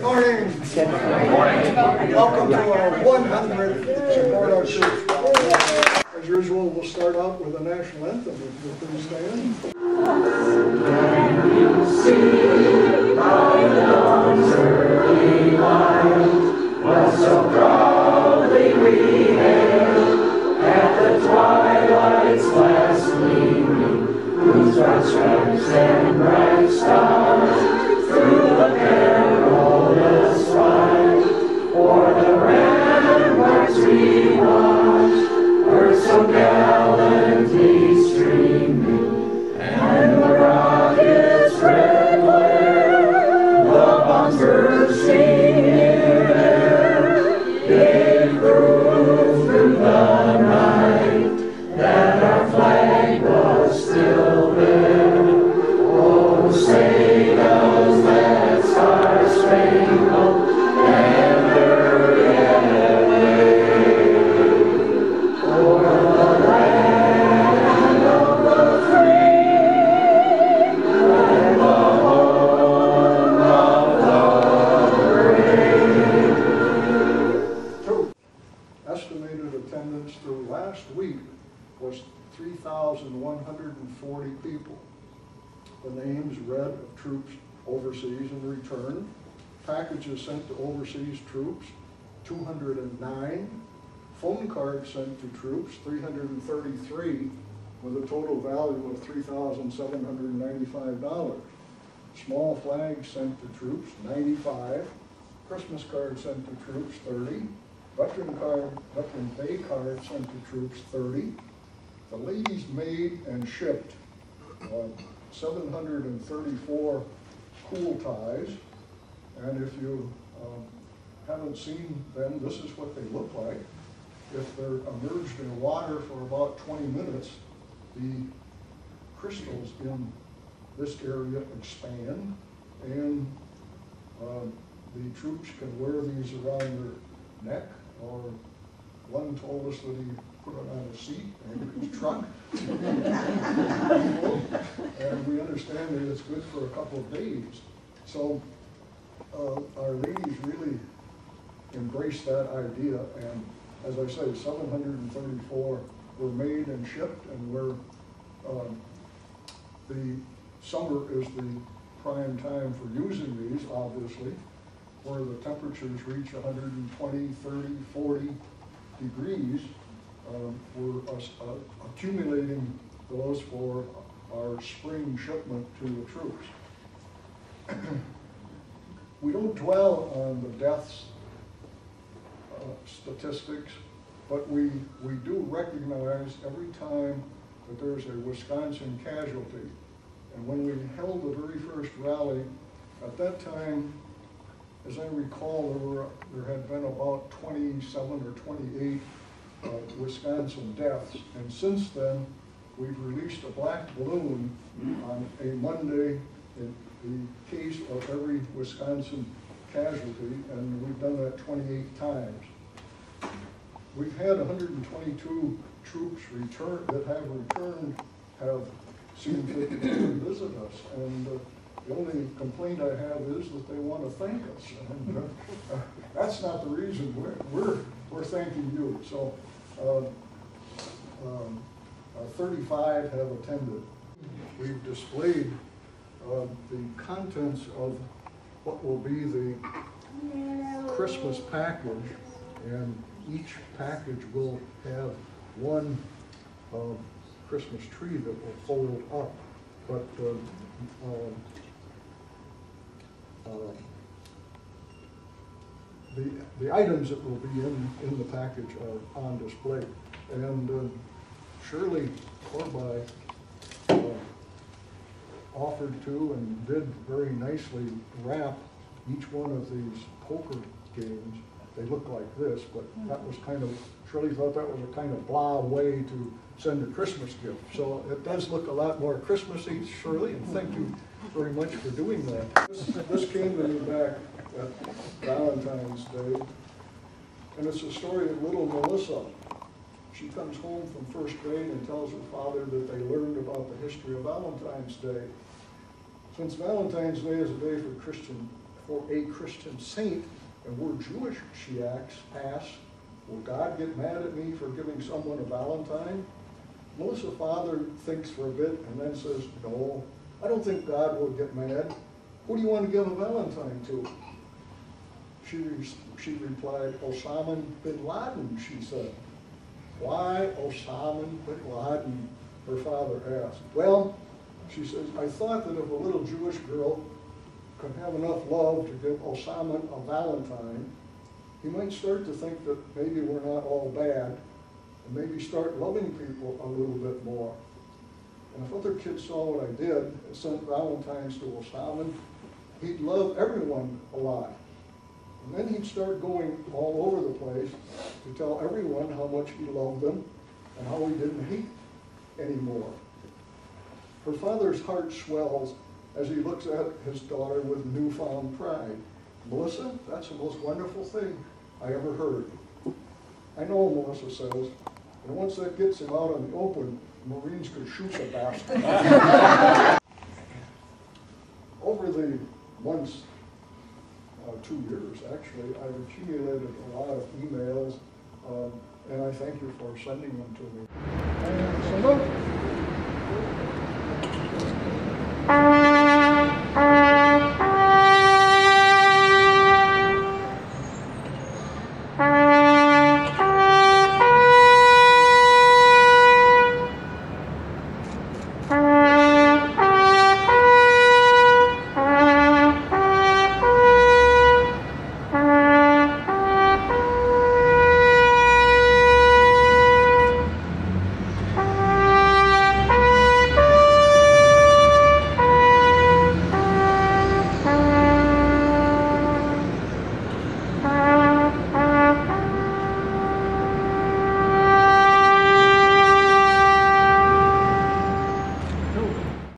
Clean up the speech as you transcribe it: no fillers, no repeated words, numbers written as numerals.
Morning. Welcome to our 100th Support Our Troops. As usual, we'll start out with a national anthem. If you'll please stand. Can you see how the dawn's early light was so proudly we hailed at the twilight's last gleaming, whose broad stripes and bright stars through the perilous fight o'er the ramparts we watched were so gallantly streaming, and the rocket's red glare, the bombs bursting in air, gave proof through the night that our flag was still there. Oh, say does that star-spangled banner yet wave o'er the land of the free and the home of the brave? True. Estimated attendance through last week was 3,140 people. The names read of troops overseas and returned. Packages sent to overseas troops, 209. Phone cards sent to troops, 333, with a total value of $3,795. Small flags sent to troops, 95. Christmas cards sent to troops, 30. Veteran Day cards sent to troops, 30. The ladies made and shipped 734 cool ties, and if you haven't seen them, this is what they look like. If they're immersed in water for about 20 minutes, the crystals in this area expand, and the troops can wear these around their neck, or one told us that he put it on a seat in his truck. And we understand that it's good for a couple of days. So our ladies really embraced that idea, and as I say, 734 were made and shipped, and the summer is the prime time for using these, obviously, where the temperatures reach 120, 30, 40 degrees. We're accumulating those for our spring shipment to the troops. We don't dwell on the deaths statistics, but we do recognize every time that there's a Wisconsin casualty. And when we held the very first rally, at that time, as I recall, there had been about 27 or 28 Wisconsin deaths, and since then we've released a black balloon on a Monday in the case of every Wisconsin casualty, and we've done that 28 times. We've had 122 troops that have returned have seen fit to visit us, and the only complaint I have is that they want to thank us, and that's not the reason we're thanking you. So 35 have attended. We've displayed the contents of what will be the Christmas package, and each package will have one Christmas tree that will fold up. But the items that will be in the package are on display. And Shirley Corby offered to and did very nicely wrap each one of these poker games. They look like this, but that was kind of, Shirley thought that was a kind of blah way to send a Christmas gift. So it does look a lot more Christmassy, Shirley, and thank you very much for doing that. This came to me back at Valentine's Day, and it's a story of little Melissa. She comes home from first grade and tells her father that they learned about the history of Valentine's Day. Since Valentine's Day is a day for Christian for a Christian saint, and we're Jewish, she asks, will God get mad at me for giving someone a Valentine? Melissa's father thinks for a bit and then says, no, I don't think God will get mad. Who do you want to give a Valentine to? She replied, Osama bin Laden, she said. Why Osama bin Laden? Her father asked. Well, she says, I thought that if a little Jewish girl could have enough love to give Osama a Valentine, he might start to think that maybe we're not all bad, and maybe start loving people a little bit more. And if other kids saw what I did and sent Valentines to Osama, he'd love everyone a lot. And then he'd start going all over the place to tell everyone how much he loved them and how he didn't hate anymore. Her father's heart swells as he looks at his daughter with newfound pride. Melissa, that's the most wonderful thing I ever heard. I know, Melissa says, and once that gets him out in the open, Marines could shoot the bastard. Over the months, 2 years actually, I've accumulated a lot of emails, and I thank you for sending them to me. And so look.